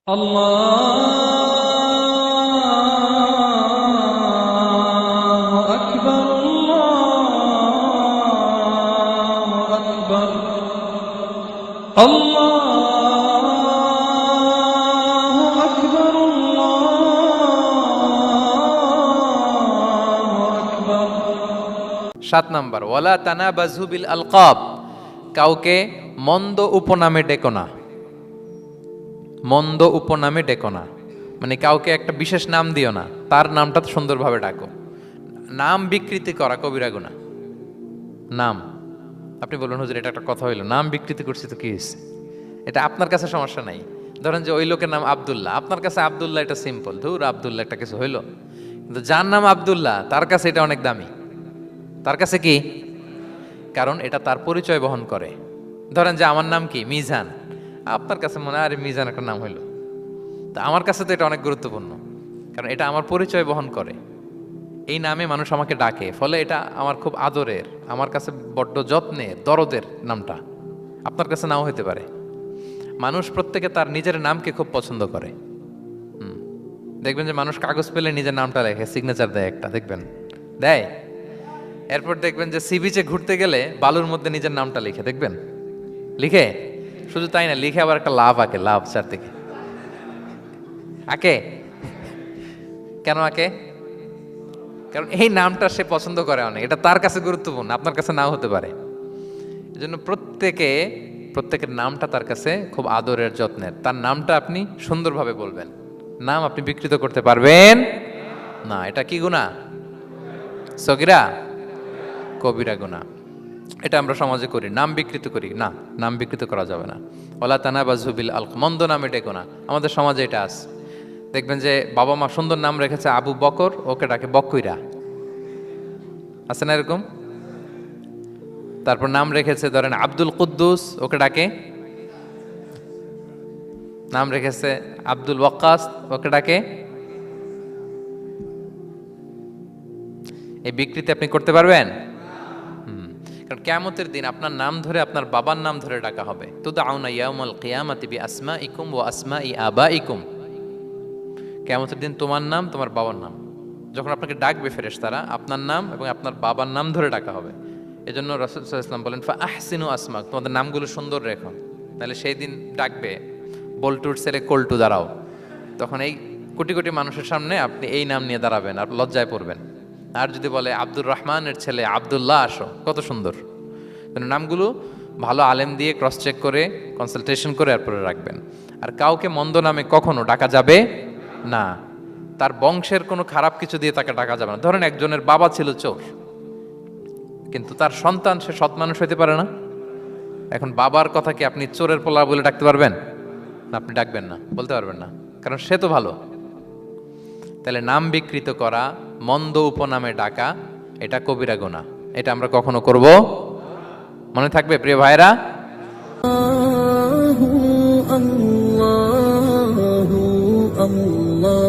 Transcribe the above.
আল্লাহু আকবার, আল্লাহু আকবার, আল্লাহু আকবার, আল্লাহু আকবার। 7 নাম্বার, ওয়ালা তানাবাযু বিল আলকাব, কাউকে মন্দ উপনামে ডেকো না। মন্দ উপনামে ডেকো না মানে কাউকে একটা বিশেষ নাম দিও না, তার নামটা সুন্দরভাবে ডাকো। নাম বিকৃতি করা কবিরা গুনাহ। নাম আপনি বলুন, হুজুর এটা একটা কথা হইলো, নাম বিকৃতি করছি তো কি হয়েছে? এটা আপনার কাছে সমস্যা নাই। ধরেন যে ওই লোকের নাম আব্দুল্লাহ, আপনার কাছে আব্দুল্লাহ এটা সিম্পল, ধুর আব্দুল্লাহ একটা কিছু হইলো। কিন্তু যার নাম আব্দুল্লাহ তার কাছে এটা অনেক দামি। তার কাছে কি? কারণ এটা তার পরিচয় বহন করে। ধরেন যে আমার নাম কি মিজান, আপনার কাছে মনে হয় আরে মিজান একটা নাম হইলো, তা আমার কাছে তো এটা অনেক গুরুত্বপূর্ণ, কারণ এটা আমার পরিচয় বহন করে। এই নামে মানুষ আমাকে ডাকে, ফলে এটা আমার খুব আদরের, আমার কাছে বড্ড যত্নের, দরদের নামটা। আপনার কাছে নাও হতে পারে। মানুষ প্রত্যেকে তার নিজের নামকে খুব পছন্দ করে। দেখবেন যে মানুষ কাগজ পেলে নিজের নামটা লেখে, সিগনেচার দেয় একটা, দেখবেন দেয়। এরপর দেখবেন যে সি বিচে ঘুরতে গেলে বালুর মধ্যে নিজের নামটা লিখে, দেখবেন লিখে। শুধু তাই না, লিখে আবার একটা লাভ আঁকে, লাভ চারদিকে আঁকে। কেন আঁকে? কারণ এই নামটা সে পছন্দ করে অনেক, এটা তার কাছে গুরুত্বপূর্ণ, আপনার কাছে নাও হতে পারে। এই জন্য প্রত্যেকের নামটা তার কাছে খুব আদরের, যত্নের। তার নামটা আপনি সুন্দরভাবে বলবেন। নাম আপনি বিকৃত করতে পারবেন না। এটা কি গুনাহ? সগীরা কবিরা গুনাহ। এটা আমরা সমাজে করি, নাম বিকৃত করি না। নাম বিকৃত করা যাবে না। ওয়ালা তানাবাযু বিল আলকাব, মন্দ নামে ডেকো না। আমাদের সমাজে এটা আছে। দেখবেন যে বাবা মা সুন্দর নাম রেখেছে আবু বকর, ওকে ডাকে বকইরা, আছে না এরকম? তারপর নাম রেখেছে ধরেন আব্দুল কুদ্দুস, ওকে ডাকে। নাম রেখেছে আব্দুল ওয়াক্কাস, ওকে ডাকে। এই বিকৃতি আপনি করতে পারবেন? কারণ কিয়ামতের দিন আপনার নাম ধরে, আপনার বাবার নাম ধরে ডাকা হবে। তুদআউনা ইয়াউমাল কিয়ামাতি বিআসমাইকুম ওয়া আসমাই আবাইকুম। কিয়ামতের দিন তোমার নাম, তোমার বাবার নাম, যখন আপনাকে ডাকবে ফেরেশতারা, আপনার নাম এবং আপনার বাবার নাম ধরে ডাকা হবে। এজন্য রাসূল সাল্লাল্লাহু আলাইহি ওয়াসাল্লাম বলেন, ফাআহসিনু আসমাক, তোমাদের নামগুলো সুন্দর রেখো, তাহলে সেই দিন ডাকবে বল্টুর ছেলে কল্টু দাঁড়াও, তখন এই কোটি কোটি মানুষের সামনে আপনি এই নাম নিয়ে দাঁড়াবেন আর লজ্জায় পড়বেন। আর যদি বলে আব্দুর রহমানের ছেলে আব্দুল্লাহ, আসো, কত সুন্দর। নামগুলো ভালো আলেম দিয়ে ক্রস চেক করে, কনসালটেশন করে এরপরে রাখবেন। আর কাউকে মন্দ নামে কখনো ডাকা যাবে না। তার বংশের কোনো খারাপ কিছু দিয়ে তাকে ডাকা যাবে না। ধরেন একজনের বাবা ছিল চোর, কিন্তু তার সন্তান সে সৎ মানুষ হইতে পারে না। এখন বাবার কথা কি আপনি চোরের পোলা বলে ডাকতে পারবেন? না, আপনি ডাকবেন না, বলতে পারবেন না, কারণ সে তো ভালো। তাহলে নাম বিকৃত করা, মন্দ উপনামে ডাকা, এটা কবিরা গুনাহ। এটা আমরা কখনো করব? মনে থাকবে প্রিয় ভাইরা। আল্লাহু আল্লাহু আল্লাহ।